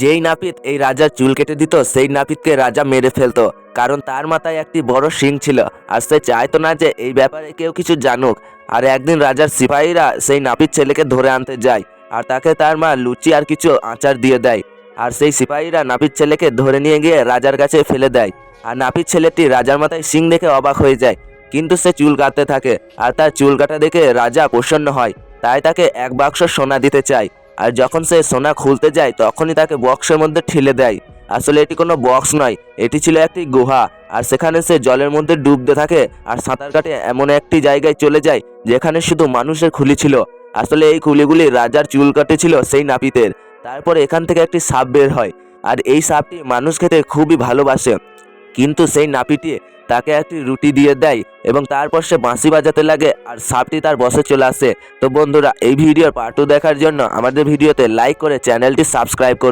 যেই নাপিত এই রাজার চুল কেটে দিত সেই নাপিতকে রাজা মেরে ফেলতো, কারণ তার মাথায় একটি বড় শিং ছিল আর সে চাইতো না যে এই ব্যাপারে কেউ কিছু জানুক। আর একদিন রাজার সিপাহীরা সেই নাপিত ছেলেকে ধরে আনতে যায় আর তাকে তার মা লুচি আর কিছু আচার দিয়ে দেয়। আর সেই সিপাহীরা নাপিত ছেলেকে ধরে নিয়ে গিয়ে রাজার কাছে ফেলে দেয়। আর নাপিত ছেলেটি রাজার মাথায় শিং দেখে অবাক হয়ে যায়, কিন্তু সে চুল কাটতে থাকে আর তার চুল কাটা দেখে রাজা প্রসন্ন হয়, তাই তাকে এক বাক্স সোনা দিতে চায়। আর যখন সে সোনা খুলতে যায় তখনই তাকে বক্সের মধ্যে ঠেলে দেয়। আসলে এটি কোনো বক্স নয়, এটি ছিল একটি গুহা। আর সেখানে সে জলের মধ্যে ডুবতে থাকে আর সাঁতার কাটে এমন একটি জায়গায় চলে যায় যেখানে শুধু মানুষের খুলি ছিল। আসলে এই খুলিগুলি রাজার চুল কাটেছিল সেই নাপিতের। তারপর এখান থেকে একটি সাপ বের হয় আর এই সাপটি মানুষ খেতে খুবই ভালোবাসে, কিন্তু সেই নাপিটি তাকে একটি রুটি দিয়ে দেয় এবং তারপর সে বাঁশি বাজাতে লাগে আর সাপটি তার বসে চলে আসে। তো বন্ধুরা, এই ভিডিওর পার্ট 2 দেখার জন্য আমাদের ভিডিওতে লাইক করে চ্যানেলটি সাবস্ক্রাইব করুন।